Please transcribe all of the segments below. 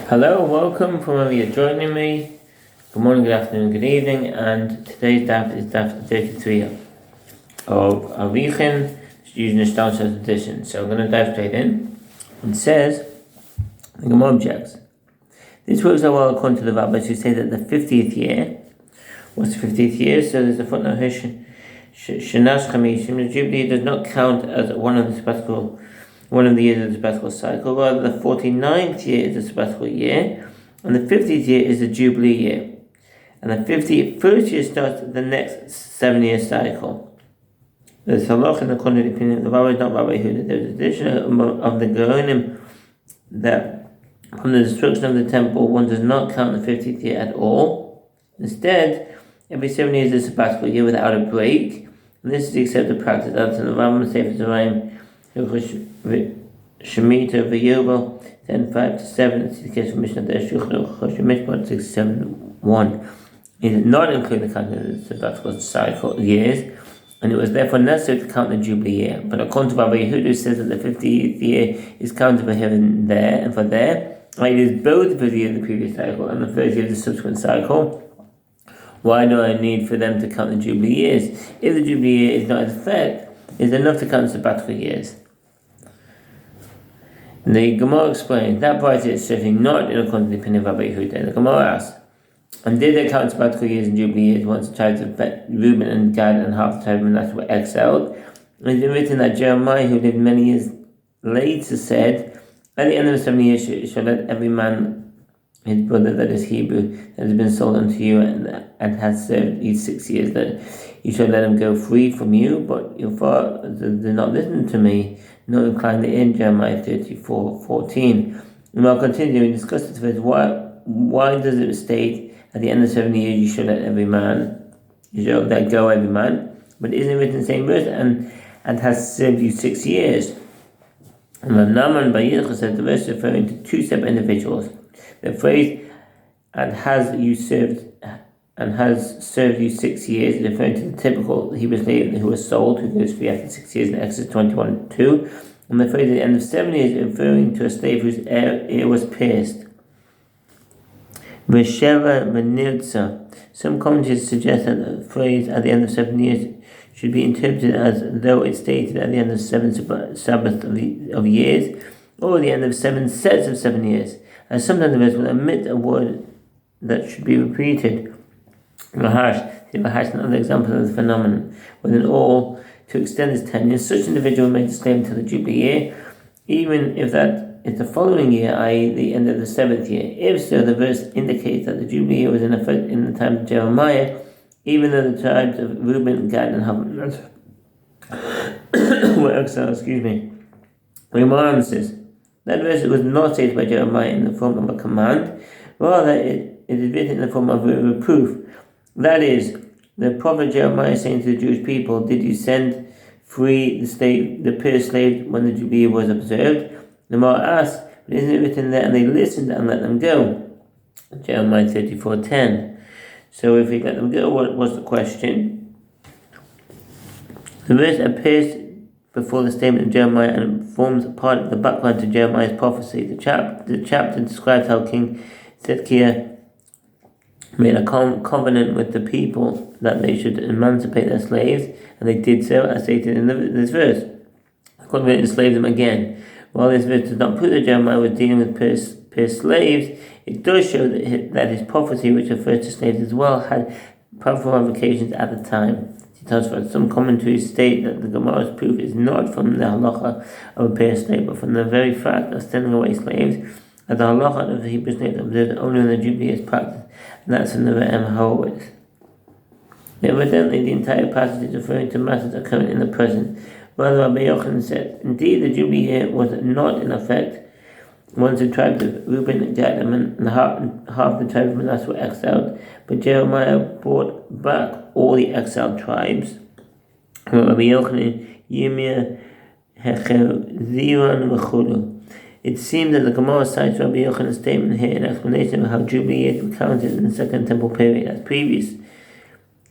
Hello, welcome from wherever you're joining me. Good morning, good afternoon, good evening, and today's daf is daf 33 of Arakhin, using the Steinsaltz edition. So I'm going to dive straight in. It says, the Gemara objects. This works out well according to the rabbis who say that the 50th year, what's the 50th year? So there's a footnote here, Shanash Chamishim, the Jubilee does not count as one of the years of the sabbatical cycle. Rather, the 49th year is the sabbatical year, and the 50th year is the Jubilee year. And the 51st year starts the next 7-year cycle. There's Arakhin according to the opinion of the rabbis, not Rabbi Yehuda. There's a tradition of the Gaonim that from the destruction of the temple, one does not count the 50th year at all. Instead, every 7 years is a sabbatical year without a break. And this is the accepted practice. That's in the Rambam Sefer Zerayim, Shemitah V'Yovel 10:5-7. It's the case of Mishnah there. Shulchan Aruch Mishpat 6:7-1. It did not include the count of the sabbatical cycle years, and it was therefore necessary to count the Jubilee year. But according to Rabbi Yehuda, who says that the 50th year is counted for here and there, and for there, it is both the 50th year of the previous cycle and the 30th year of the subsequent cycle. Why do I need for them to count the Jubilee years? If the Jubilee year is not in effect, it's enough to count the sabbatical years. The Gemara explains that bright is certainly not in accordance with the opinion of Rabbi Yehuda. The Gemara asks, and did they count sabbatical years and Jubilee years once the tribes of Reuben and Gad and half the tribe of Manasseh were exiled? And it's been written that Jeremiah, who lived many years later, said, at the end of the 7 years you shall let every man his brother that is Hebrew that has been sold unto you and has served you 6 years, that you shall let him go free from you, but your father did not listen to me, nor incline the ear. Jeremiah 34:14. And I'll continue and discuss this verse. Why does it state at the end of 7 years you shall let you shall let go every man? But isn't it written in the same verse and has served you 6 years? And Naaman by Yircha said the verse referring to two separate individuals. The phrase and has served you 6 years is referring to the typical Hebrew slave who was sold, who goes free after 6 years in Exodus 21:2. And the phrase at the end of 7 years is referring to a slave whose ear was pierced. Vesheva Menirza. Some commentators suggest that the phrase at the end of 7 years should be interpreted as though it stated at the end of 7 Sabbaths of years, or the end of 7 sets of 7 years. And sometimes the verse will omit a word that should be repeated. Mahash is another example of the phenomenon. Within all, to extend this tenure, such an individual may slave until the Jubilee year, even if that is the following year, i.e. the end of the 7th year. If so, the verse indicates that the Jubilee year was in effect in the time of Jeremiah, even though the tribes of Reuben, Gad, and Half were exiled. Remind says that verse was not stated by Jeremiah in the form of a command, rather it is written in the form of a reproof. That is, the prophet Jeremiah saying to the Jewish people, did you send free the pierced slave when the Jubilee was observed? The Gemara asks, but isn't it written there, and they listened and let them go? Jeremiah 34:10. So if we let them go, what was the question? The verse appears before the statement of Jeremiah and forms part of the background to Jeremiah's prophecy. The chapter describes how King Zedekiah made a covenant with the people that they should emancipate their slaves, and they did so, as stated in this verse. The covenant enslaved them again. While this verse does not prove that Jeremiah was dealing with pierced slaves, it does show that his prophecy, which refers to slaves as well, had powerful ramifications at the time. Some commentaries state that the Gemara's proof is not from the halacha of a pierced slave, but from the very fact of sending away slaves, as the halacha of the Hebrew slaves observed only when the Jubilee is practiced, and that's in the Re'em Horowitz. Evidently, the entire passage is referring to matters occurring in the present. Rather, Rabbi Yochanan said, indeed, the Jubilee year was not in effect once the tribes of Reuben, Gad, and half the tribes of Manasseh were exiled, but Jeremiah brought back all the exiled tribes. Rabbi Yochanan, Yirmiyah, Hecher, Ziran, V'chulu. It seems that the Gemara cites Rabbi Yochanan's statement here in explanation of how Jubilee years were counted in the Second Temple period as previous,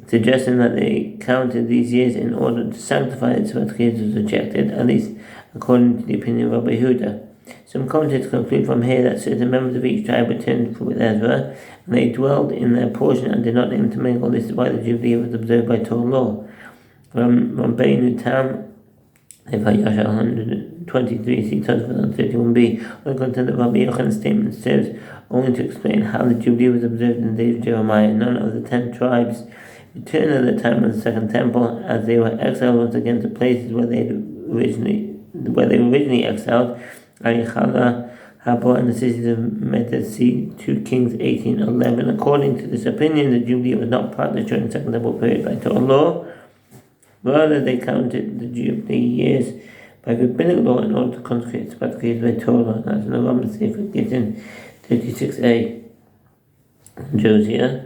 suggesting that they counted these years in order to sanctify the sabbatical years was rejected, at least according to the opinion of Rabbi Yehuda. Some commentators conclude from here that certain members of each tribe returned with Ezra, and they dwelled in their portion and did not intermingle. This is why the Jubilee was observed by Torah law. Rabbeinu Tam, Yasha 123, see Tosfos 31b. The content of Rabbi Yochanan's statement serves only to explain how the Jubilee was observed in the days of Jeremiah. None of the 10 tribes returned at the time of the Second Temple, as they were exiled once again to places where they were originally exiled. Arichala, Habor, and the cities of Medesi, 2 Kings 18:11. According to this opinion, the Jubilee was not practiced during the Second Temple period by Torah law. Rather, they counted the Jubilee years by rabbinic law in order to consecrate Sabbath years by Torah. That's in the Roman Sefer Gittin 36a. Josiah,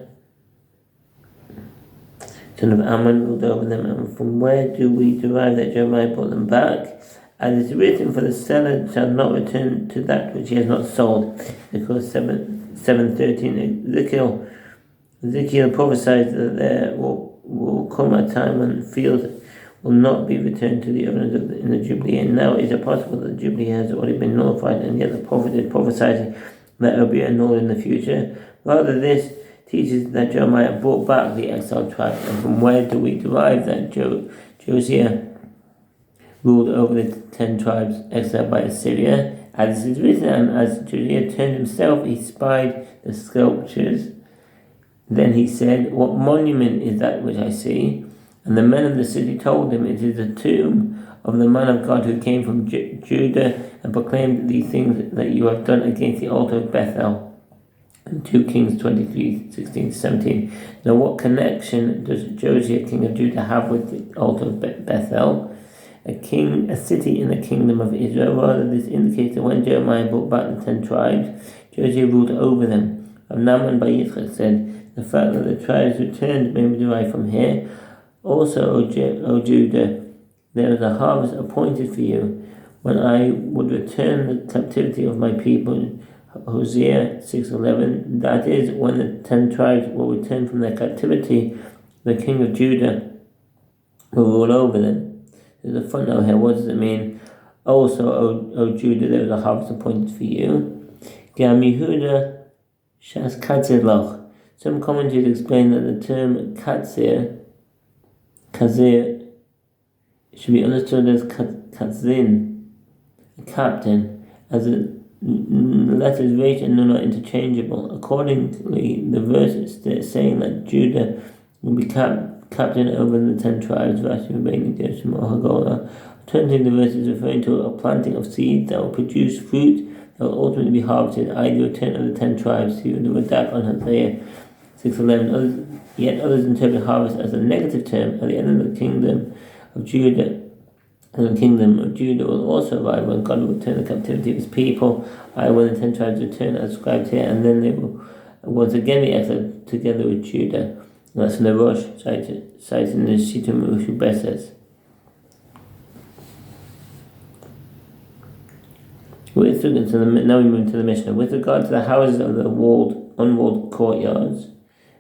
son of Ammon, ruled over them. And from where do we derive that Jeremiah brought them back? As it is written, for the seller shall not return to that which he has not sold. Because 7:13, Ezekiel prophesied that there will come a time when fields will not be returned to the owners in the Jubilee. And now is it possible that the Jubilee has already been nullified, and yet the prophet is prophesying that it will be annulled in the future? Rather, this teaches that Jeremiah brought back the exiled tribes. And from where do we derive that Josiah ruled over the 10 tribes exiled by Assyria? As it is written, and as Josiah turned himself, he spied the sculptures. Then he said, what monument is that which I see? And the men of the city told him, it is the tomb of the man of God who came from Judah and proclaimed these things that you have done against the altar of Bethel. And 2 Kings 23:16-17. Now what connection does Josiah, king of Judah, have with the altar of Bethel? A city in the kingdom of Israel. Rather, this indicates that when Jeremiah brought back the 10 tribes, Josiah ruled over them. Naaman by Yitzchak said, the fact that the tribes returned may be derived from here. Also, O Judah, there is a harvest appointed for you, when I would return the captivity of my people. Hosea 6:11. That is, when the 10 tribes will return from their captivity, the king of Judah will rule over them. There's a footnote here. What does it mean? Also, O Judah, there is a harvest appointed for you. Gam Yehuda Shas Katzir Loch. Some commentators explain that the term Kazir, should be understood as Kazin, a captain, as the letters Resh and Nun are interchangeable. Accordingly, the verse is saying that Judah will be captain over the 10 tribes. Alternatively, the verse is referring to a planting of seeds that will produce fruit that will ultimately be harvested, i.e. the return of the 10 tribes. See the Radak on Hosea 6:11. Yet others interpret harvest as a negative term. At the end of the kingdom of Judah, and the kingdom of Judah will also arrive when God will return the captivity of his people, i.e. when the 10 tribes return as described here, and then they will once again be exiled together with Judah. And that's in the Rosh, cited in the Shittim Ushu Beses. Now we move to the Mishnah. With regard to the houses of the unwalled courtyards,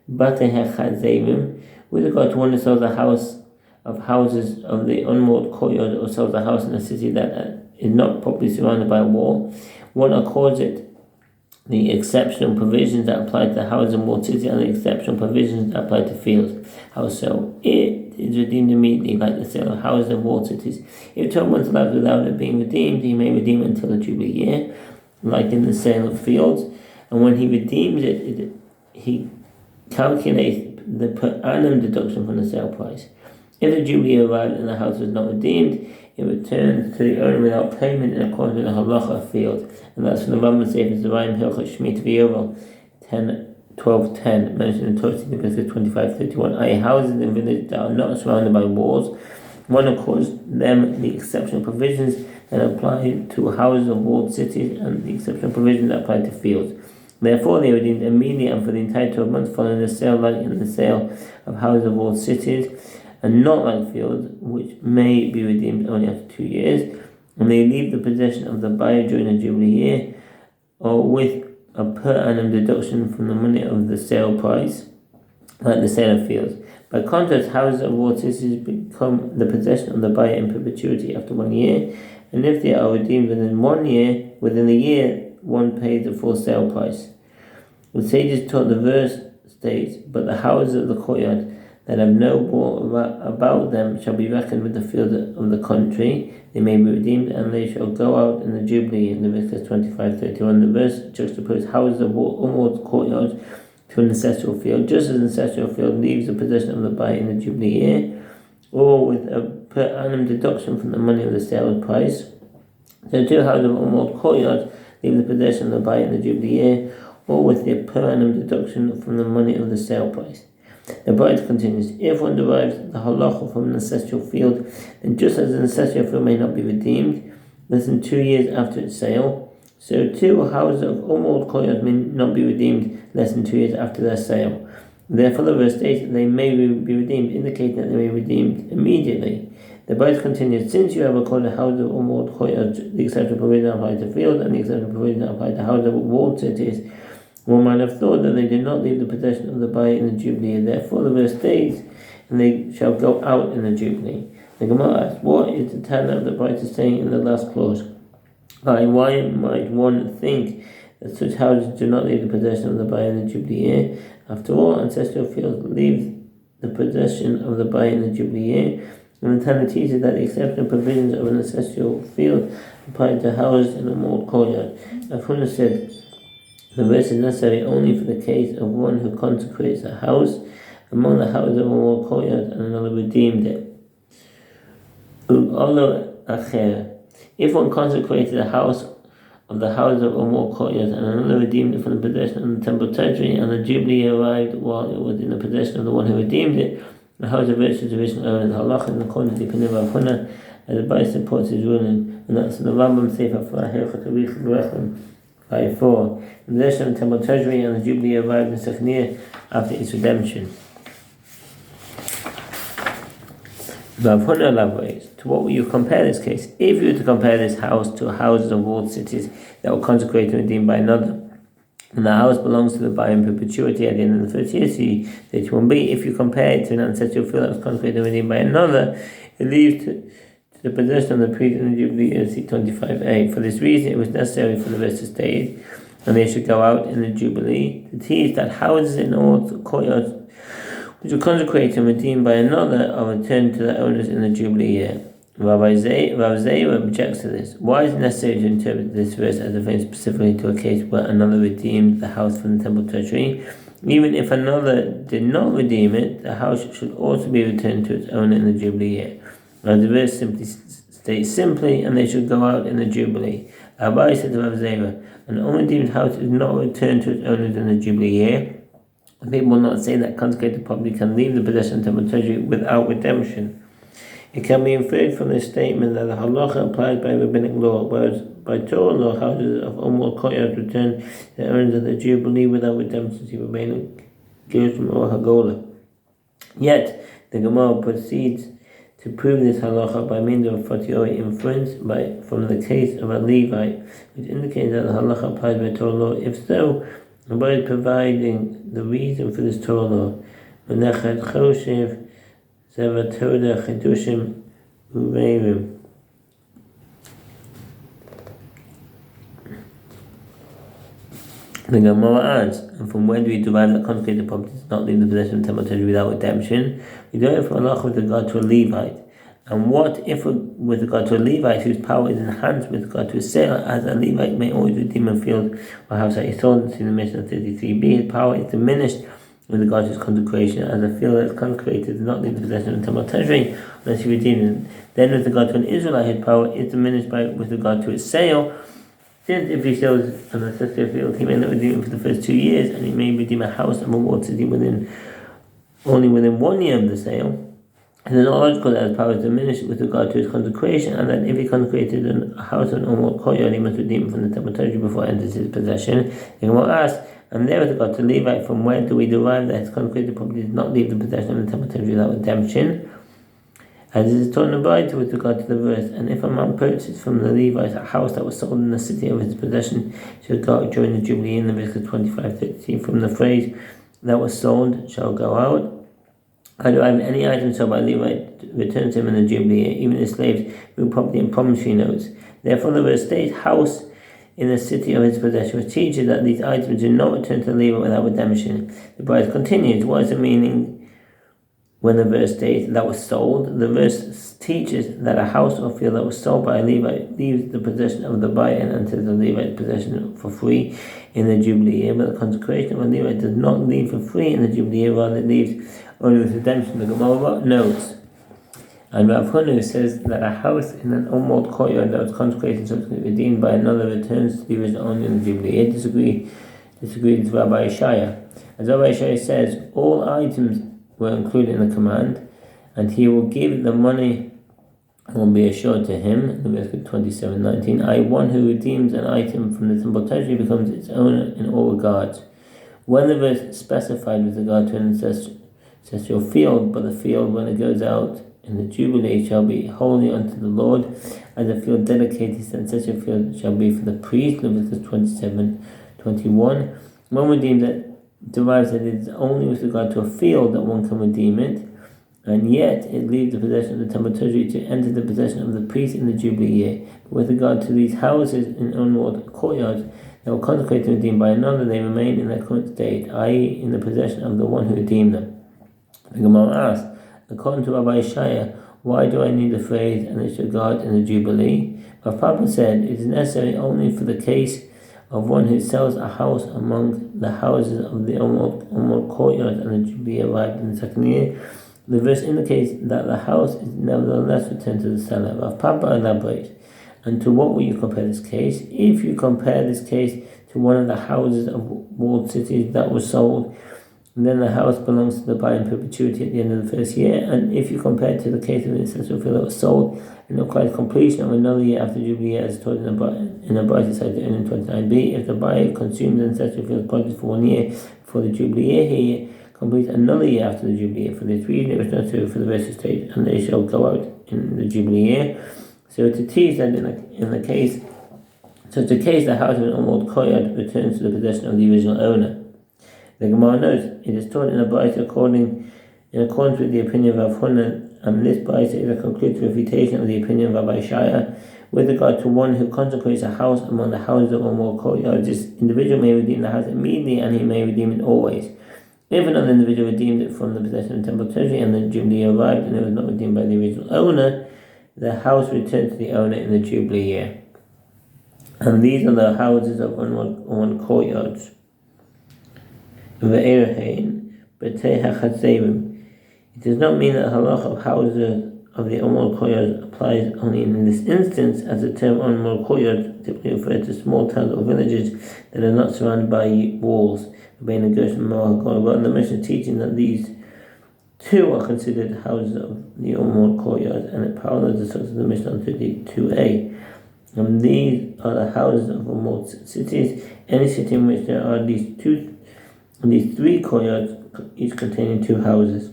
with regard to one that sells a house of houses of the unwalled courtyard, or sells a house in a city that is not properly surrounded by a wall, one accords it the exceptional provisions that apply to the houses and walled city and the exceptional provisions that apply to fields. How so? It is redeemed immediately, like the sale of houses and walled cities. If 12 months elapsed without it being redeemed, he may redeem it until the Jubilee year, like in the sale of fields. And when he redeems it, he calculates the per annum deduction from the sale price. If the Jubilee arrived and the house was not redeemed, it returns to the owner without payment in accordance with the halacha field. And that's from the Rambam Sefer Zerayim Hilchot Shemitah V'Yovel 12:10, mentioned in Torah Leviticus 25:31. I.e. houses in villages that are not surrounded by walls, one accords them the exceptional provisions that apply to houses of walled cities and the exceptional provisions that apply to fields. Therefore, they are redeemed immediately and for the entire 12 months following the sale, like in the sale of houses of walled cities, and not like fields, which may be redeemed only after 2 years, and they leave the possession of the buyer during the Jubilee year, or with a per annum deduction from the money of the sale price, like the sale of fields. By contrast, houses of walled cities become the possession of the buyer in perpetuity after 1 year, and if they are redeemed within 1 year, within a year one pays the full sale price. The sages taught the verse states, but the houses of the courtyard that have no wall about them shall be reckoned with the field of the country. They may be redeemed, and they shall go out in the Jubilee. In Leviticus 25:31, the verse juxtaposed houses of unwalled courtyards to an ancestral field, just as an ancestral field leaves the possession of the buyer in the Jubilee year, or with a per annum deduction from the money of the sales price. So two houses of unwalled courtyards leave the possession of the buyer in the Jubilee year, or with the per annum deduction from the money of the sale price. The Bride continues, if one derives the halacha from an ancestral field, and just as an ancestral field may not be redeemed less than 2 years after its sale, so too houses of unwalled courtyards may not be redeemed less than 2 years after their sale. Therefore the verse states that they may be redeemed, indicating that they may be redeemed immediately. The Bride continues, since you have recorded houses of unwalled courtyards, the exception provision applies to fields, and the exception provision applies to houses of walled cities, one might have thought that they did not leave the possession of the buyer in the Jubilee. Therefore the verse states, and they shall go out in the Jubilee. The Gemara asks, what is the Tana of the Bride saying in the last clause? Why might one think that such houses do not leave the possession of the buyer in the Jubilee year? After all, ancestral fields leave the possession of the buyer in the Jubilee year, and the Tana teaches that the exceptional provisions of an ancestral field apply to houses in a unwalled courtyard. Arakhin said, the verse is necessary only for the case of one who consecrates a house among the houses of a unwalled courtyard and another redeemed it. If one consecrated a house of the houses of unwalled courtyards and another redeemed it from the possession of the temple treasury, and the Jubilee arrived while it was in the possession of the one who redeemed it, the house of virtues original owner, the halacha in accordance to the opinion of Arakhin, as the Bride supports his ruling, and that's the Rambam Sefer for Hilchot Arakhin 5:4. The possession of the temple treasury and the Jubilee arrived in second year after its redemption. Arakhin elaborates, to what will you compare this case? If you were to compare this house to houses of walled cities that were consecrated and redeemed by another, and the house belongs to the buyer in perpetuity at the end of the first year, see 31b, if you compare it to an ancestral field that was consecrated and redeemed by another, it leaves to the possession of the priest in the Jubilee year, see 25a. For this reason, it was necessary for the verse to state, and they should go out in the Jubilee, to teach that houses in all courtyards which are consecrated and redeemed by another are returned to their owners in the Jubilee year. Rav Zera objects to this. Why is it necessary to interpret this verse as referring specifically to a case where another redeemed the house from the temple treasury? Even if another did not redeem it, the house should also be returned to its owner in the Jubilee year. Now the verse simply states and they should go out in the Jubilee. Abai said to Rav Zera, an unredeemed house is not returned to its owners in the Jubilee year. People will not say that consecrated property can leave the possession of the temple treasury without redemption. It can be inferred from this statement that the halacha applies by rabbinic law, whereas by Torah law, houses of unwalled courtyards return to the owners of the Jubilee without redemption, to remaining Gershom or Hagolah. Yet, the Gemara proceeds to prove this halacha by means of a fortiori inference from the case of a Levite, which indicates that the halacha applies by Torah law. If so, by providing the reason for this Torah law, Menachet Choshev Zavatoda Chedushim Uvevim. The Gemara adds, and from where do we derive that consecrated property does not leave the possession of the temple treasury without redemption? We derive from Allah with regard to a Levite. And what if with regard to a Levite whose power is enhanced with regard to a sale, as a Levite may always redeem a field or house that he sold, in the Mishnah 33b, his power is diminished with regard to his consecration, as a field that is consecrated does not leave the possession of the temple treasury unless he redeems it. Then with regard to an Israelite, his power is diminished with regard to its sale, since if he sells an ancestral field, he may not redeem it for the first 2 years, and he may redeem a house and a walled city only within 1 year of the sale. It is not logical that his power is diminished with regard to his consecration, and that if he consecrated a house and a walled courtyard, he must redeem it from the temple treasury before it enters his possession. The Gemara asks, and there with regard to Levite, from where do we derive that his consecrated property does not leave the possession of the temple treasury without redemption? As it is taught in the Bible with regard to the verse, and if a man purchases from the Levite a house that was sold in the city of his possession, shall go out during the Jubilee in Leviticus 25:13, from the phrase that was sold shall go out. I derive any item sold by Levite returns him in the Jubilee, even his slaves, real property and promissory notes. Therefore the verse states house in the city of his possession, which teaches that these items do not return to the Levite without redemption. The Braisa continues, what is the meaning when the verse states that was sold? The verse teaches that a house or field that was sold by a Levite leaves the possession of the buyer until the Levite's possession for free in the Jubilee year, but the consecration of a Levite does not leave for free in the Jubilee year, rather it leaves only with redemption. The Gemara notes, and Rav Hunu says that a house in an unwalled courtyard that was consecrated so to be redeemed by another returns to the original owner in the Jubilee year. Disagreed with Rabbi Ishaya. As Rabbi Ishaya says, all items were included in the command, and he will give the money will be assured to him. Leviticus 27:19. One who redeems an item from the temple treasury becomes its owner in all regards. When the verse specified with regard to an ancestral field, but the field when it goes out in the Jubilee shall be holy unto the Lord, as a field dedicated to the ancestral field shall be for the priest. Leviticus 27:21. One redeemed that derives that it is only with regard to a field that one can redeem it, and yet it leaves the possession of the temple treasury to enter the possession of the priest in the Jubilee year. But with regard to these houses in unwalled courtyards that were consecrated and redeemed by another, they remain in their current state, i.e. in the possession of the one who redeemed them. The Gemara asks, according to Rabbi Ishaya, why do I need the phrase and its regard in the Jubilee? Rav Papa said it is necessary only for the case of one who sells a house among the houses of the unwalled courtyard and the Jubilee arrived in the second year. The verse indicates that the house is nevertheless returned to the seller. Rav Papa elaborates, and to what will you compare this case? If you compare this case to one of the houses of walled cities that was sold, then the house belongs to the buyer in perpetuity at the end of the first year. And if you compare it to the case of the ancestral field that was sold and requires completion of another year after Jubilee year, as told in the Braisa cited in 29b, if the buyer consumes the ancestral field produce for 1 year before the Jubilee year, he completes another year after the Jubilee year. For this reason, it was necessary for the rest to state, and they shall go out in the Jubilee year. So to teach that in the case, the house of an unwalled courtyard returns to the possession of the original owner. The Gemara notes, it is taught in a Braisa in accordance with the opinion of Rav Huna, and this Braisa is a conclusive refutation of the opinion of Rabbi Ishaya. With regard to one who consecrates a house among the houses of unwalled courtyards, this individual may redeem the house immediately, and he may redeem it always. If another individual redeemed it from the possession of the temple treasury and the Jubilee arrived and it was not redeemed by the original owner, the house returned to the owner in the Jubilee year. And these are the houses of unwalled courtyards. It does not mean that the halacha of houses of the unwalled courtyards applies only in this instance, as the term unwalled courtyards typically refers to small towns or villages that are not surrounded by walls. But in the Mishnah teaching that these two are considered houses of the unwalled courtyards, and it parallels the source of the Mishnah on 32a. And these are the houses of unwalled cities. Any city in which there are these three courtyards, each containing two houses.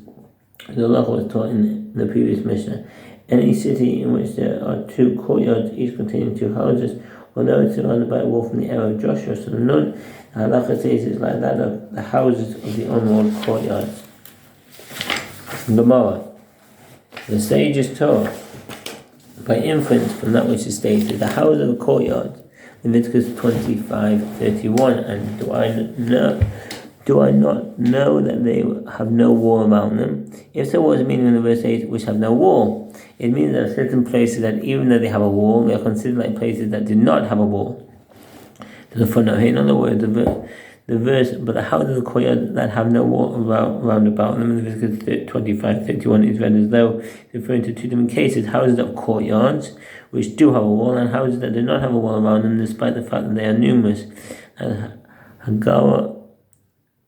The law was taught in the previous Mishnah. Any city in which there are two courtyards, each containing two houses, although it's surrounded by a wall from the era of Joshua, so the Nun, the halacha says it's like that of the houses of the unwalled courtyards. Gemara. The sages taught by inference from that which is stated, the house of a courtyard, Leviticus 25:31, and do I not know that they have no wall around them? If so, what does it mean when the verse says, which have no wall? It means that certain places that even though they have a wall, they are considered like places that do not have a wall. To the footnote here, in other words, the verse, but the houses of the courtyard that have no wall round about them, in Leviticus 25:31, is read as though referring to two different cases: houses of courtyards, which do have a wall, and houses that do not have a wall around them, despite the fact that they are numerous.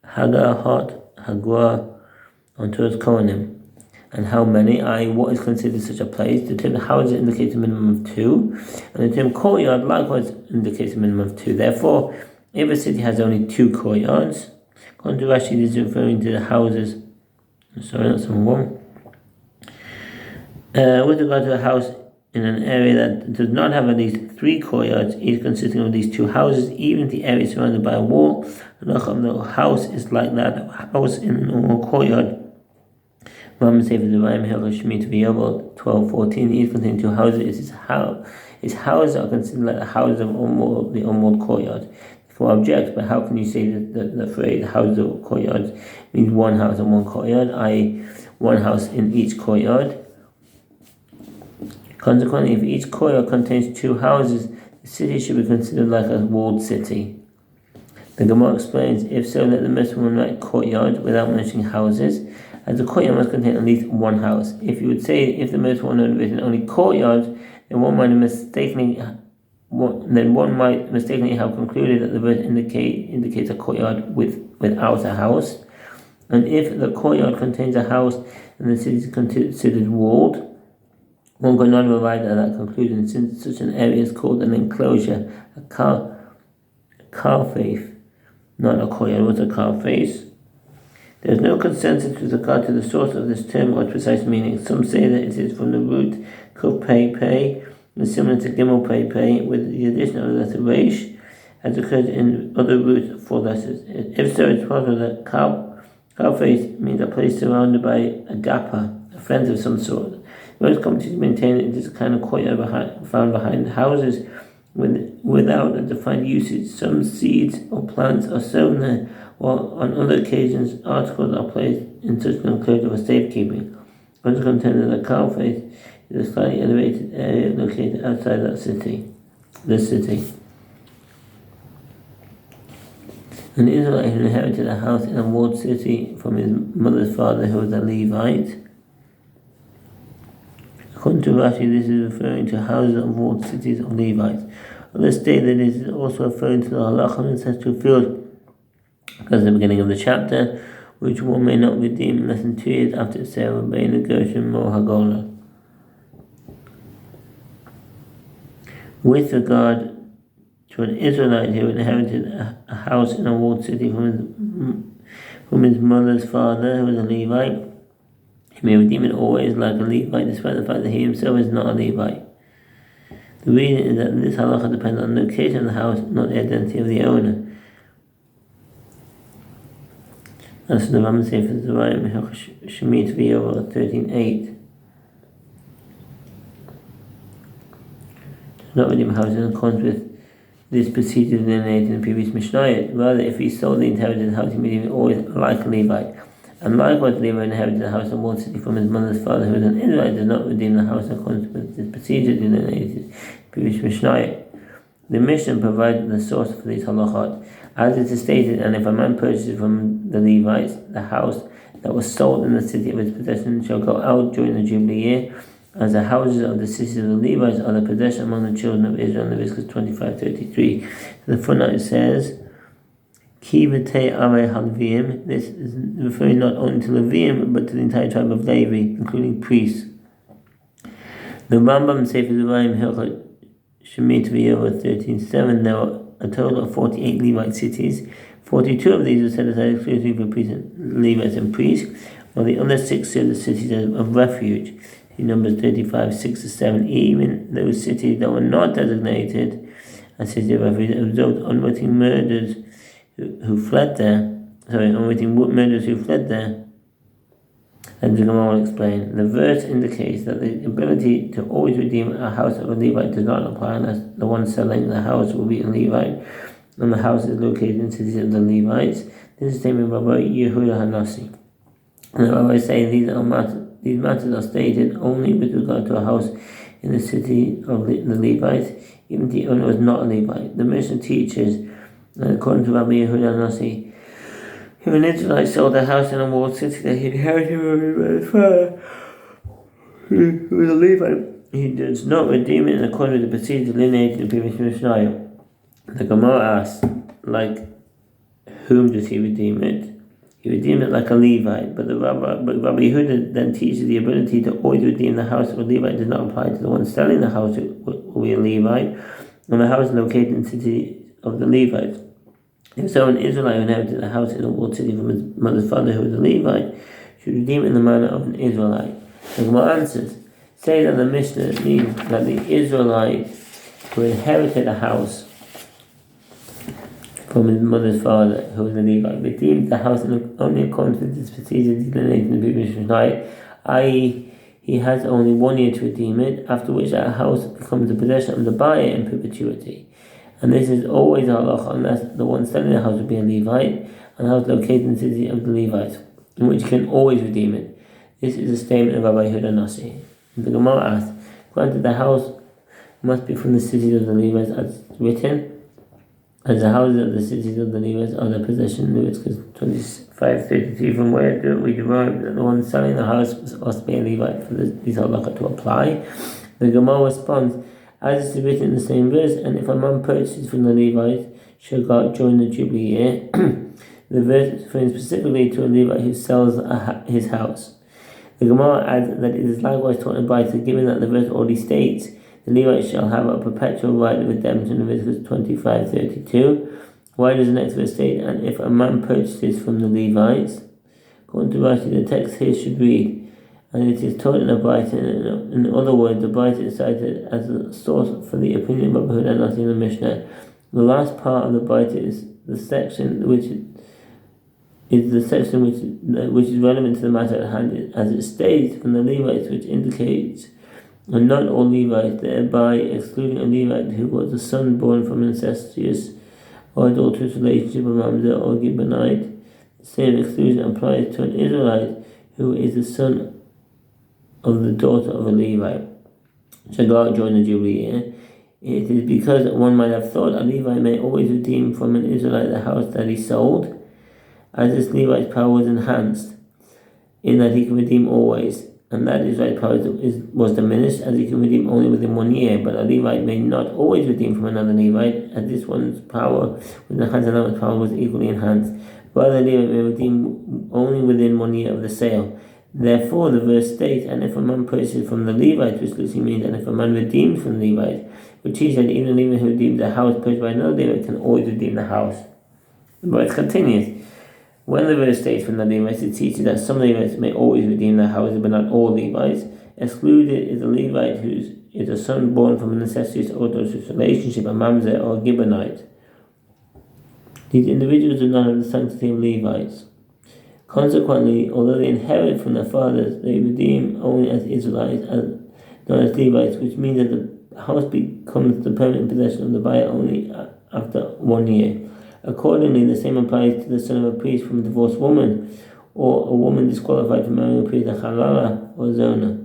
Hagwa on Torah's Kohanim. And how many, what is considered such a place? The term houses indicates a minimum of two, and the term courtyard likewise indicates a minimum of two. Therefore, if a city has only two courtyards, according to Rashi, this is referring to the houses. Sorry, not someone. With regard to a house in an area that does not have at least three courtyards, each consisting of these two houses, even if the area is surrounded by a wall, the house is like that of a house in a normal courtyard. Ram Sefer Devarim Hilchos Shmita V'Yovel 12:14. Each containing two houses His houses are considered like the houses of the unwalled courtyard. For objects, but how can you say that the phrase houses of courtyards means one house and one courtyard, i.e. one house in each courtyard? Consequently, if each courtyard contains two houses, the city should be considered like a walled city. The Gemara explains, if so, let the Muslim write courtyard without mentioning houses, as the courtyard must contain at least one house. If you would say, if the Muslim had written only courtyard, then one might mistakenly have concluded that the verse indicates a courtyard without a house. And if the courtyard contains a house and the city is considered walled, one could not arrive at that conclusion, since such an area is called an enclosure, a carface, not a courtyard. What's a carface? There is no consensus with regard to the source of this term or its precise meaning. Some say that it is from the root kuf pei pei, similar to gimel pei pei, with the addition of the letter reish, as occurs in other roots of 4 letters. If so, it's possible that carface means a place surrounded by a gappa, a fence of some sort. Most commentators maintain that it is a kind of courtyard found behind houses without a defined usage. Some seeds or plants are sown there, while on other occasions articles are placed in such an enclosure for safekeeping. Others contend that a carface is a slightly elevated area located outside the city. An Israelite who inherited a house in a walled city from his mother's father, who was a Levite. According to Rashi, this is referring to houses of walled cities of Levites. Others state that it is also referring to the halakha ancestral field, because at the beginning of the chapter, which one may not redeem less than 2 years after its sale of Bein Gershon Mo Hagola. With regard to an Israelite who inherited a house in a walled city from his mother's father, who was a Levite, he may redeem it always like a Levite, despite the fact that he himself is not a Levite. The reason is that this halacha depends on the location of the house, not the identity of the owner. That's the Rambam Sefer Zerayim Shemit V'Yovel 13:8. Not redeem a house in accordance with this procedure delineated in the previous Mishnayot. Rather, if he sold the inherited house, he may redeem it always like a Levite. And likewise, the Levite inherited the house of walled city from his mother's father, who was an Israelite, does not redeem the house in accordance with this procedure delineated in the previous Mishnayot. The Mishnah provided the source for these halachot. As it is stated, and if a man purchases from the Levites the house that was sold in the city of his possession shall go out during the Jubilee year, as the houses of the cities of the Levites are the possession among the children of Israel, in Leviticus 25:33. The footnote says, Ki v'tei arei halvim. This is referring not only to Levim, but to the entire tribe of Levi, including priests. The Rambam Sefer Zerayim Hilchot Shemit V'Yovel 13:7. There were a total of 48 Levite cities. 42 of these were set aside exclusively for priests and Levites and priests, while the other 6 served the cities of refuge. In Numbers 35:6-7, even those cities that were not designated as cities of refuge absorbed unwitting murderers who fled there. And the Gemara will explain. The verse indicates that the ability to always redeem a house of a Levite does not apply unless the one selling the house will be a Levite, and the house is located in cities of the Levites. This is statement by Rabbi Yehuda Hanasi. And the rabbis say these matters are stated only with regard to a house in the city of the Levites, even if the owner was not a Levite. The Mishnah teaches, and according to Rabbi Yehuda Hanasi, if an Israelite sold a house in a walled city that he inherited from his father, who was a Levite, he does not redeem it in accordance with the procedure delineated in the previous Mishnah. The Gemara asks, like whom does he redeem it? He redeemed it like a Levite, but Rabbi Yehuda then teaches the ability to always redeem the house of a Levite does not apply to the one selling the house who will be a Levite, and the house is located in the city of the Levites. If so, an Israelite who inherited a house in a walled city from his mother's father, who was a Levite, should redeem it in the manner of an Israelite. The Gemara answers, say that the Mishnah means that the Israelite who inherited a house from his mother's father, who was a Levite, redeemed the house in only accordance with this procedure delineated in the previous night, i.e., he he has only 1 year to redeem it, after which that house becomes the possession of the buyer in perpetuity. And this is always a halacha unless the one selling the house would be a Levite, and the house located in the city of the Levites, in which he can always redeem it. This is a statement of Rabbi Yehuda Nasi. The Gemara asks, granted the house must be from the cities of the Levites as written, as the houses of the cities of the Levites are their possession. Leviticus 25:33, from where we derive that the one selling the house must be a Levite for these halakha to apply. The Gemara responds, as it is written in the same verse, and if a man purchases from the Levites, shall God join the Jubilee year. The verse is referring specifically to a Levite who sells his house. The Gemara adds that it is likewise taught in Baita, given that the verse already states, the Levite shall have a perpetual right of redemption, Leviticus 25:32. Why does the next verse state, and if a man purchases from the Levites? According to Rashi, the text here should read, and it is taught in a Baita. In other words, the Baita is cited as a source for the opinion of Rabbi Yehuda Nasi in the Mishnah. The last part of the Baita is the section which is relevant to the matter at hand, as it states from the Levites, which indicates and not all Levites, thereby excluding a Levite who was a son born from incestuous or adulterous relationship with Mamzer or Gibeonite. The same exclusion applies to an Israelite who is the son of the daughter of a Levite. Shall God join the Jubilee year? It is because one might have thought a Levite may always redeem from an Israelite the house that he sold, as this Levite's power was enhanced, in that he can redeem always, and that Israelite power was diminished, as he can redeem only within 1 year. But a Levite may not always redeem from another Levite, as this one's power with enhanced and another's power was equally enhanced. But the Levite may redeem only within 1 year of the sale. Therefore, the verse states, and if a man purchases from the Levite, which literally means, and if a man redeems from the Levite, which teaches that even a Levite who redeems the house purchased by another Levite can always redeem the house. The verse continues. When the verse states from the Levites, it teaches that some Levites may always redeem their houses, but not all Levites. Excluded is a Levite who is a son born from an incestuous or adulterous relationship, a Mamzer or a Gibeonite. These individuals do not have the sanctity of Levites. Consequently, although they inherit from their fathers, they redeem only as Israelites, not as Levites, which means that the house becomes the permanent possession of the buyer only after 1 year. Accordingly, the same applies to the son of a priest from a divorced woman, or a woman disqualified from marrying a priest, a halala or zona,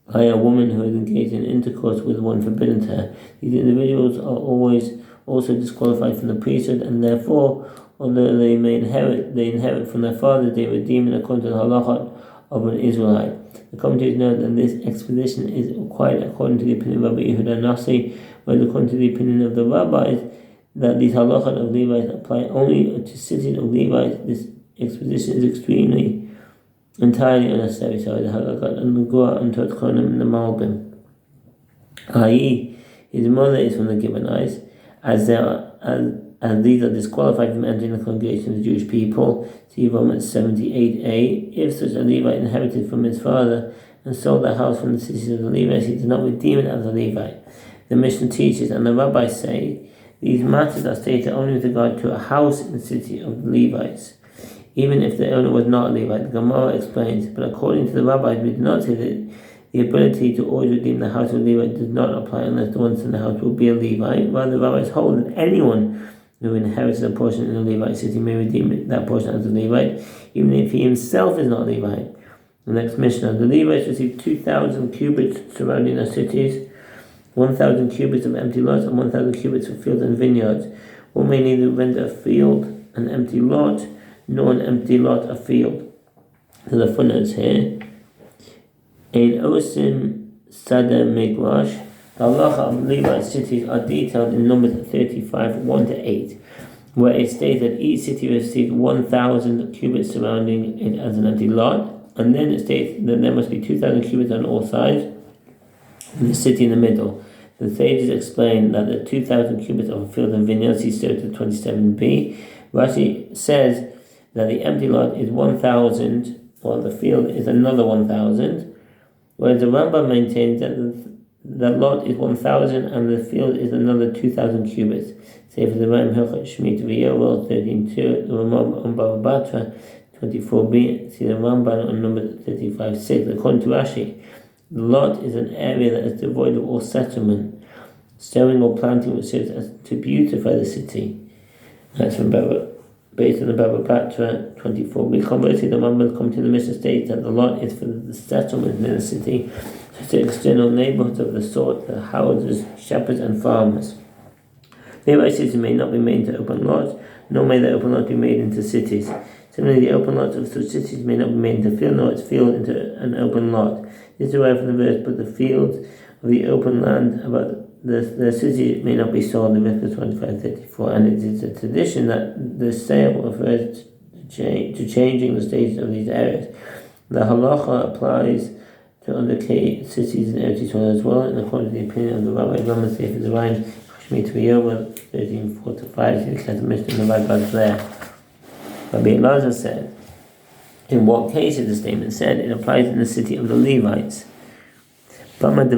like a woman who is engaged in intercourse with one forbidden to her. These individuals are always also disqualified from the priesthood, and therefore, although they inherit from their fathers, they redeem in according to the halakha of an Israelite. The commentators note that this exposition is quite according to the opinion of Rabbi Yehuda Nasi, whereas according to the opinion of the rabbis, that these halachot of Levites apply only to cities of Levites. This exposition is entirely unnecessary. So the halachot and the Gua and Totchonim and the Malbim, i.e., his mother is from the Gibeonites, as these are disqualified from entering the congregation of the Jewish people. See Romans 78a. If such a Levite inherited from his father and sold the house from the cities of the Levites, he does not redeem it as a Levite. The Mishnah teaches, and the rabbis say, these matters are stated only with regard to a house in the city of the Levites, even if the owner was not a Levite. The Gemara explains, but according to the rabbis, we do not say that the ability to always redeem the house of a Levite does not apply unless the one in the house will be a Levite. Rather, the rabbis hold that anyone who inherits a portion in a Levite city may redeem that portion as a Levite, even if he himself is not a Levite. The next Mishnah, the Levites received 2,000 cubits surrounding their cities, 1,000 cubits of empty lots, and 1,000 cubits of fields and vineyards. One may neither render a field an empty lot, nor an empty lot a field. So the footnotes here. In Osim Sada Midrash, the halacha of Levite cities are detailed in Numbers 35, 1-8, where it states that each city received 1,000 cubits surrounding it as an empty lot, and then it states that there must be 2,000 cubits on all sides, and the city in the middle. The sages explain that the 2,000 cubits of a field and vineyard, see Sota 27b. Rashi says that the empty lot is 1,000, while the field is another 1,000, whereas the Rambam maintains that the lot is 1,000 and the field is another 2,000 cubits. Say for the Ram Hilchot Shmit V'Yovel 13.2, the Ramam Bava Batra 24b. See the Ramban on number 35.6. According to Rashi, the lot is an area that is devoid of all settlement, sowing or planting which serves as to beautify the city. That's from based on the Baba Batra 24b. Conversely, the Ramban commenting the Mishnah states that the lot is for the settlement in the city, such as external neighborhoods of the sort, the houses, shepherds, and farmers. Nearby cities may not be made into open lots, nor may the open lots be made into cities. Similarly, the open lots of such cities may not be made into field, nor its field into an open lot. This is derived from the verse, but the fields of the open land about the city may not be sold in Leviticus 25:34, and it is a tradition that the sale refers to changing the status of these areas. The halacha applies to other cities in Eretz Yisrael as well, and according to the opinion of the Rabbi Rama Sefer Zerayim, Shmit V'Yovel 13:4-5, you can Mishnah in the Rabbis there. Rabbi Elazar said, in what case is the statement said? It applies in the city of the Levites. According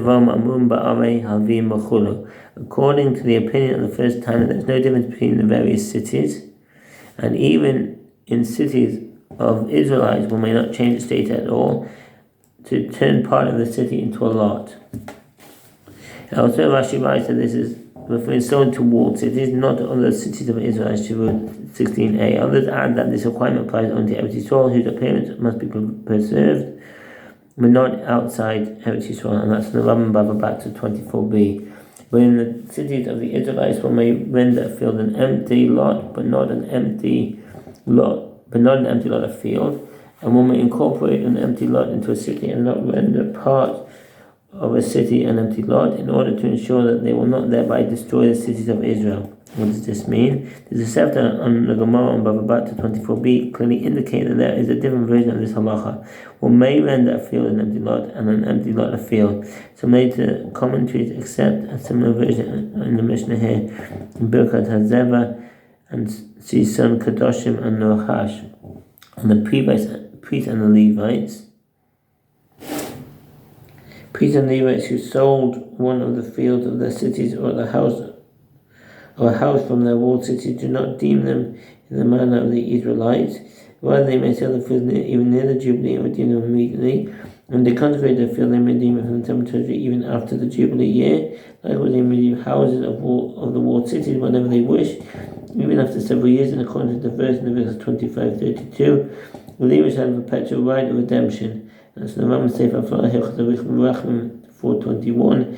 to the opinion of the first time, there is no difference between the various cities, and even in cities of Israelites, one may not change the state at all to turn part of the city into a lot. Also, Rashi writes that this is referring solely to walled cities, not to other cities of Israel, Shuvah 16a. Others add that this requirement applies only to Eretz Yisrael, whose appearance must be preserved, but not outside Eretz Yisrael, and that's the Rambam Bava Batra 24b. But in the cities of the Israelites, one may render a field an empty lot, but not an empty lot of field, and one may incorporate an empty lot into a city and not render part of a city an empty lot, in order to ensure that they will not thereby destroy the cities of Israel. What does this mean? The Sefta on the Gemara on Bava Batra 24b clearly indicate that there is a different version of this halacha. One may render a field an empty lot and an empty lot a field. Some later commentaries accept a similar version in the Mishnah here in Birkat HaZeva and Sisan Kadoshim and Nochash. And the priests and the Levites. Priests and Levites who sold one of the fields of their cities or a house from their walled city do not deem them in the manner of the Israelites. Rather, they may sell the field even near the Jubilee and redeem them immediately. When they consecrate the field, they may redeem it from the temple territory even after the Jubilee year. Likewise, they may redeem houses of the walled cities whenever they wish, even after several years, in accordance with the verse in Leviticus 25:32. The Levites have a perpetual right of redemption. That's the Rambam Sefer Rachman 4:21.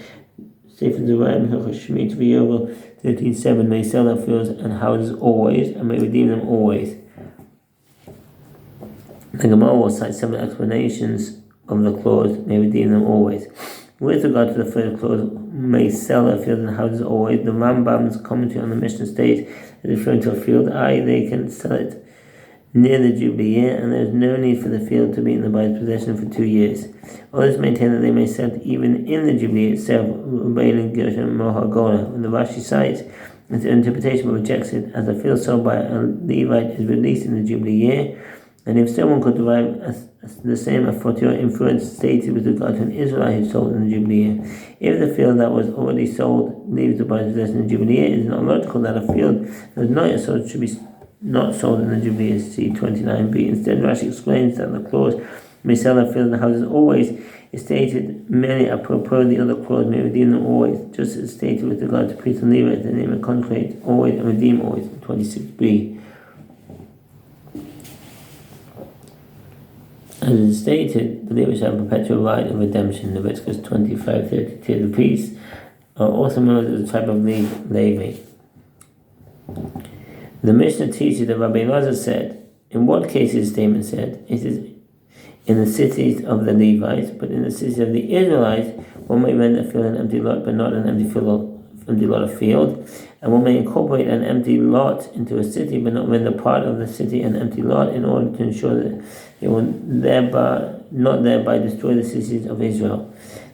Sefer Zerayim Shmit V'Yovel 13:7. May sell their fields and houses always, and may redeem them always. The Gemara will cite several explanations of the clause, may redeem them always. With regard to the first clause, may sell their fields and houses always, the Rambam's commentary on the Mishnah states that referring to a field, they can sell it near the Jubilee year, and there is no need for the field to be in the buyer's possession for 2 years. Others maintain that they may sell it even in the Jubilee itself, Rabbeinu Gershon Mohagola. When the Rashi cites its interpretation but rejects it as a field sold by a Levite is released in the Jubilee year, and if someone could derive the same a fortiori influence stated with regard to an Israelite who sold in the Jubilee year. If the field that was already sold leaves the buyer's possession in the Jubilee year, it is not logical that a field that was not yet sold should be not sold in the Jubilee year. See 29b. Instead, Rashi explains that the clause may sell their field and houses always is stated merely apropos the other clause, may redeem them always, just as stated with regard to priests and Levites, that they may consecrate always and redeem always. 26b. As is stated, the Levites have a perpetual right of redemption. Leviticus 25:32. The priests are also members of the tribe of Levi. The Mishnah teaches that Rabbi Elazar said, in what case is the statement said? It is in the cities of the Levites, but in the cities of the Israelites, one may render a field an empty lot, but not an empty lot of field. And one may incorporate an empty lot into a city, but not render part of the city an empty lot, in order to ensure that they will not thereby destroy the cities of Israel.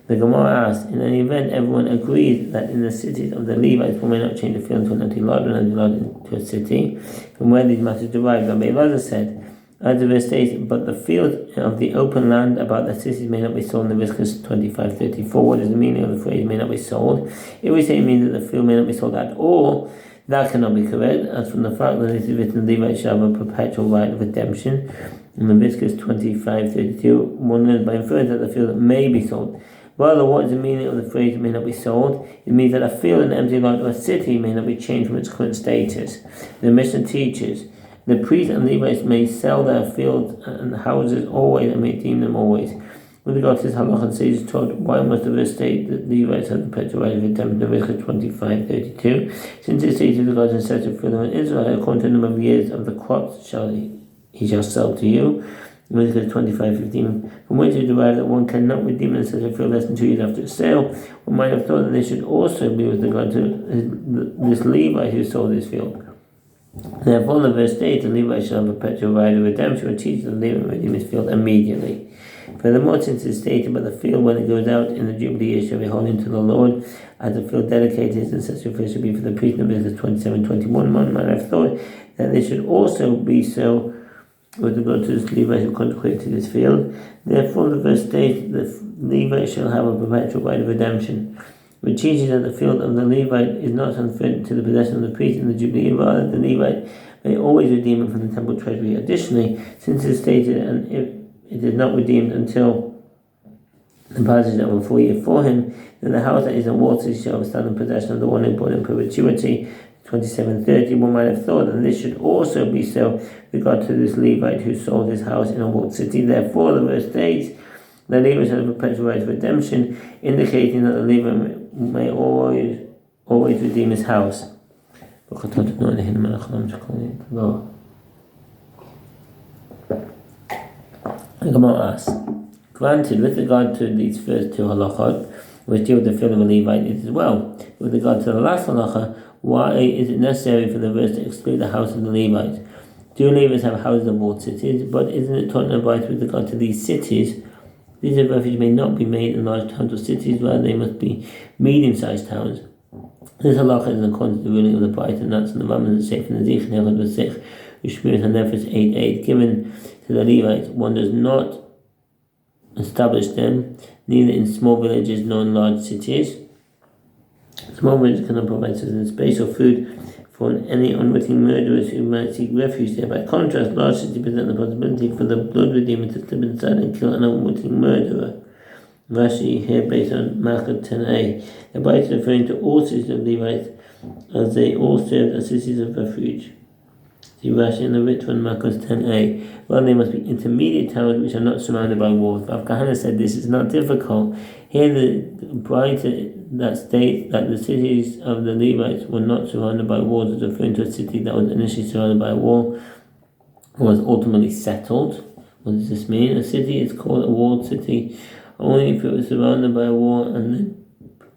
The Gemara asks, in an event everyone agrees that in the cities of the Levites one may not change the field into an empty lot, but an empty lot into a city, from where these matters derive. Rabbi Elazar said, as the verse states, but the field of the open land about the cities may not be sold in Leviticus 25:34. What is the meaning of the phrase may not be sold? If we say it means that the field may not be sold at all, That cannot be correct, as from the fact that it is written, Levites shall have a perpetual right of redemption. In Leviticus 25:32, one learns by inferring that the field may be sold. Rather, what is the meaning of the phrase may not be sold? It means that a field, an empty lot, or a city may not be changed from its current status. The Mishnah teaches, the priests and Levites may sell their fields and houses always and may redeem them always. With regard to this halacha, sages taught, why must the verse state that the Levites have the perpetual right of redemption? Leviticus 25:32. Since it states with regard to such a field of Israel, according to the number of years of the crops he shall sell to you. Leviticus 25:15. From which is derived that one cannot redeem such a field less than 2 years after its sale. One might have thought that this should also be with regard to this Levite who sold his field. Therefore, the verse states, the Levite shall have a perpetual right of redemption, and teaches the Levite redeem his field immediately. Furthermore, since it is stated about the field when it goes out in the Jubilee year shall be holy to the Lord, as the field dedicated and such a field should be for the priest in Leviticus 27:21, one might have thought that this should also be so with regard to this Levite who consecrated his field. Therefore, the verse states that the Levite shall have a perpetual right of redemption, which teaches that the field of the Levite is not unfit to the possession of the priest in the Jubilee, rather the Levite may always redeem it from the temple treasury. Additionally, since it is stated, and if it is not redeemed until the passage of a full year for him, then the house that is in walled city shall stand in possession of the one who bought in perpetuity. 27:30. One might have thought that this should also be so with regard to this Levite who sold his house in a walled city. Therefore, the verse states that Levite has a perpetual right of redemption, indicating that the Levite may always redeem his house. The Gemara asks, granted, with regard to these first two halachot, which deal with the field of a Levite, it is well. With regard to the last halacha, why is it necessary for the verse to exclude the house of the Levites? Do Levites have houses of walled cities? But isn't it taught in the Bible with regard to these cities? These of refuge may not be made in large towns or cities, rather they must be medium-sized towns. This halacha is in accordance with the ruling of the Bible, and that's in the Rambam Sefer Nazich Nechad V'Sich Ushmirat HaNefesh 8:8. Given to the Levites, one does not establish them, neither in small villages nor in large cities. Small villages cannot provide sufficient space or food for any unwitting murderers who might seek refuge there. By contrast, large cities present the possibility for the blood redeemer to slip inside and kill an unwitting murderer. Rashi here based on Malachot 10a. The Bible is referring to all cities of Levites as they all served as cities of refuge. See Rashi in the rich one, Malachot 10a. Well, they must be intermediate towns which are not surrounded by walls. Rav Kahana said this is not difficult. Here the Bible that states that the cities of the Levites were not surrounded by walls is referring to a city that was initially surrounded by a wall was ultimately settled. What does this mean? A city is called a walled city only if it was surrounded by a wall and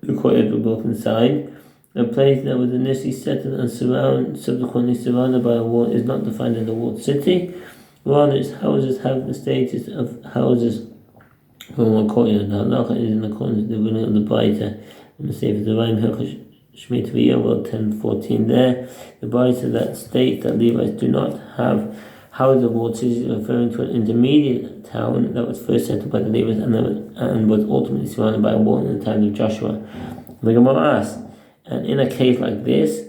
the courtyard was built inside. A place that was initially settled and subsequently surrounded by a wall is not defined as a walled city. Rather, its houses have the status of houses from a courtyard. The halacha is in accordance with the ruling of the Baita. In the Sefer Zerayim Hilchos Shemitah V'Yovel 10:14. There, the Baita that states that Levites do not have houses of walled cities, referring to an intermediate town that was first settled by the Levites and was ultimately surrounded by a wall in the time of Joshua. The Gemara asks, and in a case like this,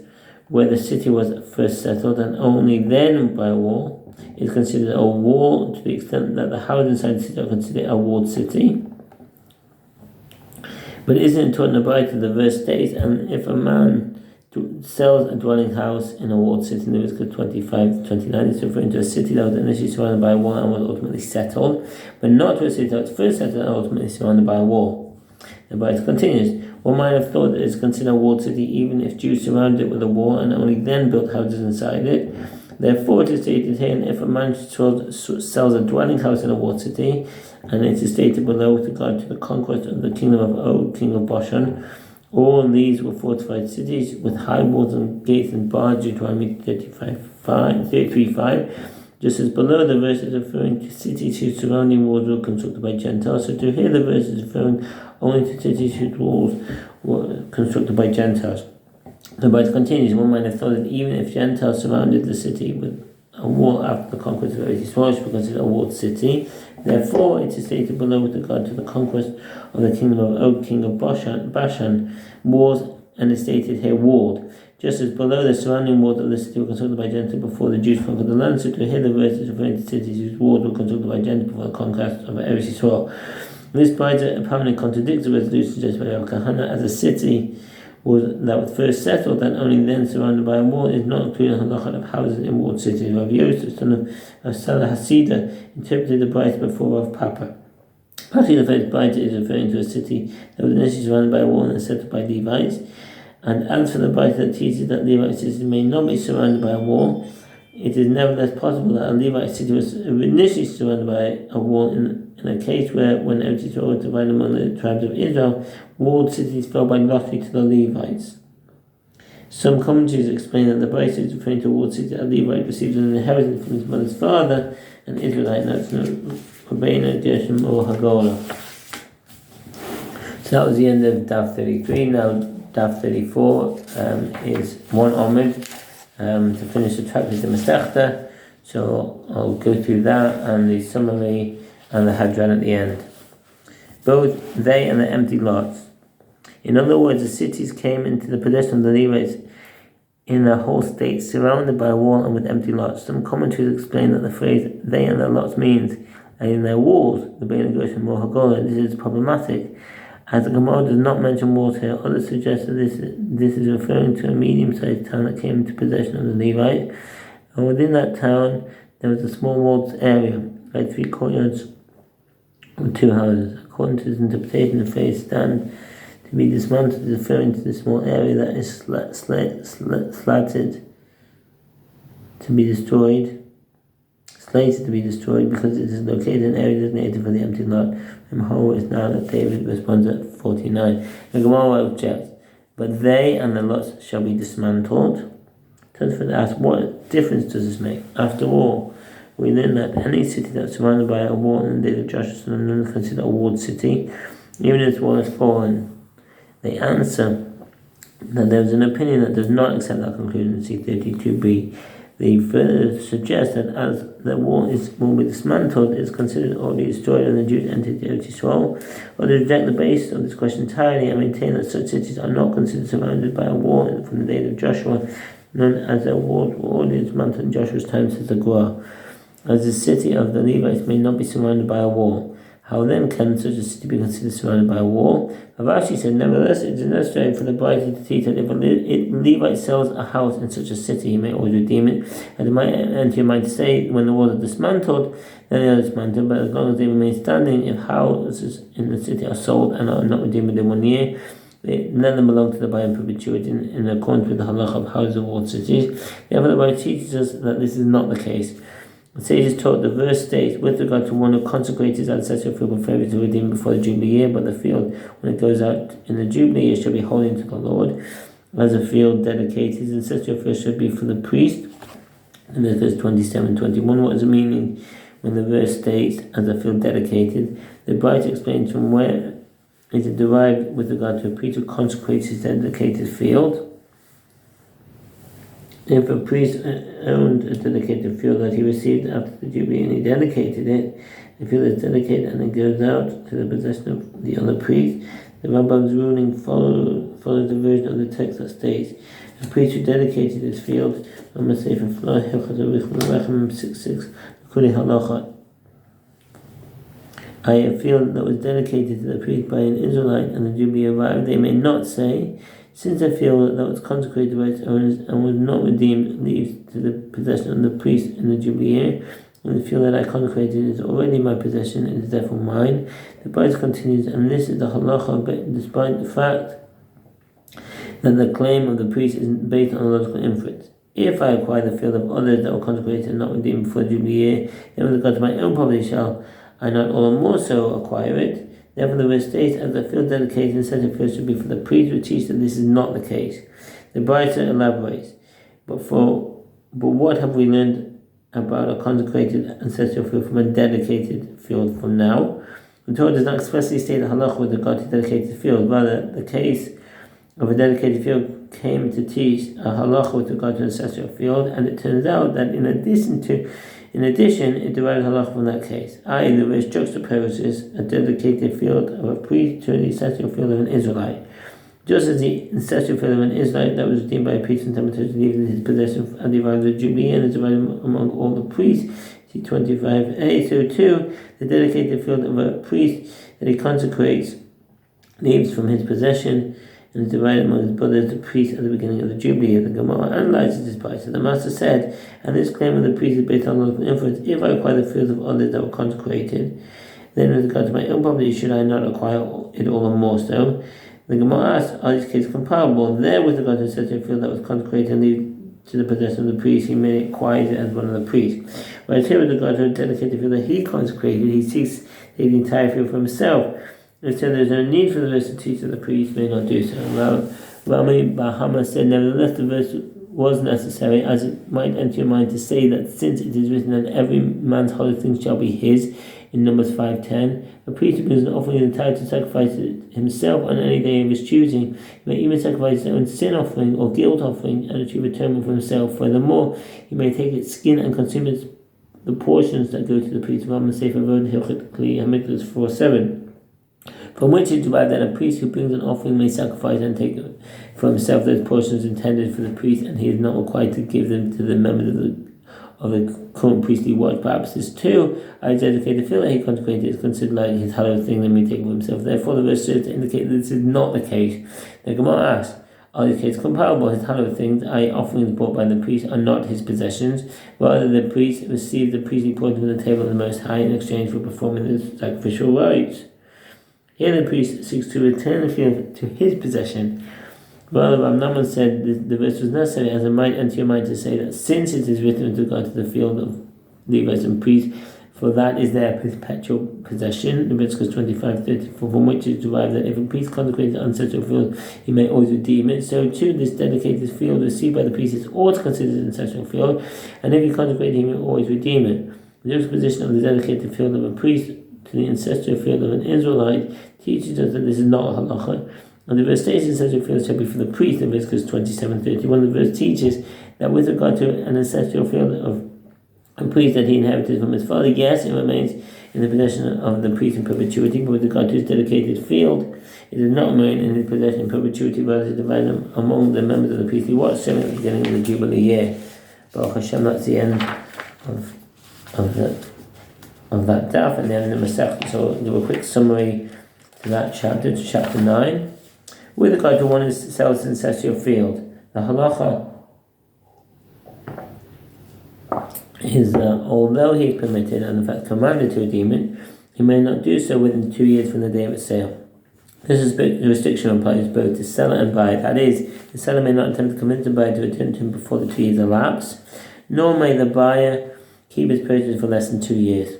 where the city was first settled and only then by a wall, is considered a wall to the extent that the houses inside the city are considered a walled city. But isn't it taught in the Bible, the verse states, and if a man sells a dwelling house in a walled city, in Leviticus 25:29, it's referring to a city that was initially surrounded by a wall and was ultimately settled, but not to a city that was first settled and ultimately surrounded by a wall. The Bible continues, one might have thought that it is considered a walled city even if Jews surrounded it with a wall and only then built houses inside it. Therefore, it is stated here, and if a man sells a dwelling house in a walled city, and it is stated below with regard to the conquest of the kingdom of Og, king of Bashan, all these were fortified cities with high walls and gates and bars, Deuteronomy 33:5. Just as below, the verse is referring to cities whose surrounding walls were constructed by Gentiles. So to here, the verse is referring only to cities whose walls were constructed by Gentiles. The Bible continues, one might have thought that even if Gentiles surrounded the city with a wall after the conquest of Israel, it should be considered a walled city. Therefore, it is stated below with regard to the conquest of the kingdom of Og, king of Bashan, walls, and is stated here walled. just as below the surrounding walls of the city were constructed by giants before the Jews conquered the land, so to hear the verses referring to cities whose walls were constructed by giants before the conquest of Eretz Yisrael. This Braita apparently contradicts the resolution suggested by Arakhin as a city that was first settled and only then surrounded by a wall is not included in the halacha of houses in walled cities. Rav Yosef, son of Salah Hasidah, interpreted the Braita before Rav Papa. Actually, the first Braita is referring to a city that was initially surrounded by a wall and settled by Levites. And as for the Braita that teaches that Levite cities may not be surrounded by a wall, it is nevertheless possible that a Levite city was initially surrounded by a wall in a case where, when Eretz Yisrael was divided among the tribes of Israel, walled cities fell by lottery to the Levites. Some commentaries explain that the Braita is referring to a walled city that a Levite received an inheritance from his mother's father, an Israelite, that's no Rabbeinu, Gershom, or Hagolah. So that was the end of Daf 33. Now Daf 34 is one Omid to finish the chapter of the Masechta. So I'll go through that and the summary and the Hadran at the end. Both they and the empty lots. In other words, the cities came into the possession of the Levites in a whole state, surrounded by a wall and with empty lots. Some commentaries explain that the phrase "they and their lots" means in their walls, the Bein Gershom or Hagolah. This is problematic, as the Gemara does not mention walls here. Others suggest that this is referring to a medium-sized town that came into possession of the Levites, and within that town there was a small walled area, like 3 courtyards with 2 houses. According to this interpretation, the phrase "stand to be dismantled" is referring to the small area that is slated to be destroyed because it is located in an area designated for the empty lot. And how is now that David responds at 49. The Gemara objects, but they and the lots shall be dismantled. Tosfos asks, what difference does this make? After all, we learn that any city that's surrounded by a wall in the days of Joshua is considered a walled city, even if its wall has fallen. They answer that there is an opinion that does not accept that conclusion in C32b. They further suggest that as the wall will be dismantled, it is considered already destroyed and the Jews entered the Eretz Yisrael. Or they reject the basis of this question entirely and maintain that such cities are not considered surrounded by a wall from the days of Joshua, known as their walls were already dismantled in Joshua's time, says the Gemara. As the city of the Levites may not be surrounded by a wall, how then can such a city be considered surrounded by a wall? Rashi said, nevertheless, it is necessary for the Braita to teach that if a Levite sells a house in such a city, he may always redeem it. And it might enter your mind to say, when the walls are dismantled, then they are dismantled, but as long as they remain standing, if houses in the city are sold and are not redeemed within 1 year, let them belong to the buyer in perpetuity in accordance with the halacha of houses of walled cities. Therefore, the Braita teaches us that this is not the case. The sages taught the verse states, with regard to one who consecrates his ancestral field for favor to redeem before the Jubilee year, but the field, when it goes out in the Jubilee year, shall be holy unto the Lord. As a field dedicated, his ancestral field should be for the priest. And there's verse 27-21. What is the meaning when the verse states, as a field dedicated? The Braita explains from where it is derived with regard to a priest who consecrates his dedicated field. If a priest owned a dedicated field that he received after the Jubilee and he dedicated it, the field is dedicated and it goes out to the possession of the other priest. The Rambam's ruling follows the version of the text that states, a priest who dedicated his field, Rambam Sefer Flah Hilchot Rechem 6:6, Kuli Halacha. A field that was dedicated to the priest by an Israelite and the Jubilee arrived, they may not say, since the field that was consecrated by its owners and was not redeemed leaves to the possession of the priest in the Jubilee year, and the field that I consecrated is already my possession, it is therefore mine. The Braita continues, and this is the halacha despite the fact that the claim of the priest is based on a logical inference. If I acquire the field of others that were consecrated and not redeemed before the Jubilee year, then with regard to my own property shall I not all the more so acquire it. Therefore, the verse states, as the field dedicated and set field should be for the priest, which teaches that this is not the case. The Braita elaborates, but what have we learned about a consecrated ancestral field from a dedicated field from now? The Torah does not expressly state the halacha with regard to dedicated field. Rather, the case of a dedicated field came to teach a halacha with regard to an ancestral field, and it turns out that in addition, it derives halacha from that case. I.e., the verse juxtaposes a dedicated field of a priest to the ancestral field of an Israelite. Just as the ancestral field of an Israelite that was redeemed by a priest from temptation leaving his possession at the divided the Jubilee and is divided among all the priests. See 25a. So too, the dedicated field of a priest that he consecrates leaves from his possession and is divided among his brothers, the priest at the beginning of the Jubilee. The Gemara analyzes this part. So the Master said, and this claim of the priest is based on local inference. If I acquire the fields of others that were consecrated, then with regard to my own property, should I not acquire it all and more so? The Gemara asks, are these cases comparable? There, with regard to a certain field that was consecrated and leave to the possession of the priest, he may acquire it as one of the priests. Whereas here, with regard to a dedicated field that he consecrated, he seeks to take the entire field for himself. And so there is no need for the verse to teach that the priest may not do so. Rami Bahama said, nevertheless, the verse was necessary, as it might enter your mind to say that since it is written that every man's holy thing shall be his, in Numbers 5:10, a priest who brings an offering is entitled to sacrifice it himself on any day of his choosing. He may even sacrifice his own sin offering or guilt offering and achieve atonement for himself. Furthermore, he may take its skin and consume the portions that go to the priest. Rambam Sefer Vod Hilchot Kli Hamikdash 4:7. From which is derived that a priest who brings an offering may sacrifice and take for himself those portions intended for the priest, and he is not required to give them to the members of the current priestly watch. Perhaps this too, I dedicate the field that he consecrated is considered like his hallowed thing that may take for himself. Therefore, the verse serves to indicate that this is not the case. The Gemara asks, are these cases comparable? His hallowed things, i.e. offerings brought by the priest, are not his possessions. Rather, the priest received the priestly portion from the table of the Most High in exchange for performing his sacrificial rites. Here the priest seeks to return the field to his possession. Rather, Rav Naaman said the verse was necessary, as it might enter your mind to say that since it is written with regard to the field of Levites and priests, for that is their perpetual possession, Leviticus 25:34, from which is derived that if a priest consecrates an ancestral field, he may always redeem it. So too, this dedicated field received by the priest is also considered an ancestral field, and if he consecrates it, he may always redeem it. The juxtaposition of the dedicated field of a priest to the ancestral field of an Israelite teaches us that this is not a halacha. And the verse states ancestral field shall be for the priest in Leviticus 27:31. The verse teaches that with regard to an ancestral field of a priest that he inherited from his father, yes, it remains in the possession of the priest in perpetuity, but with regard to his dedicated field, it does not remain in his possession in perpetuity, but is divided among the members of the priestly watch, starting at the beginning of the Jubilee year. Baruch Hashem, that's the end of that daf, and then the Masech. So do a quick summary to that chapter, to chapter 9. With regard to one who sells an ancestral field, the halacha is that although he is permitted and in fact commanded to redeem it, he may not do so within 2 years from the day of its sale. This restriction applies both to seller and buyer. That is, the seller may not attempt to convince the buyer to return to him before the 2 years elapse, nor may the buyer keep his purchase for less than 2 years.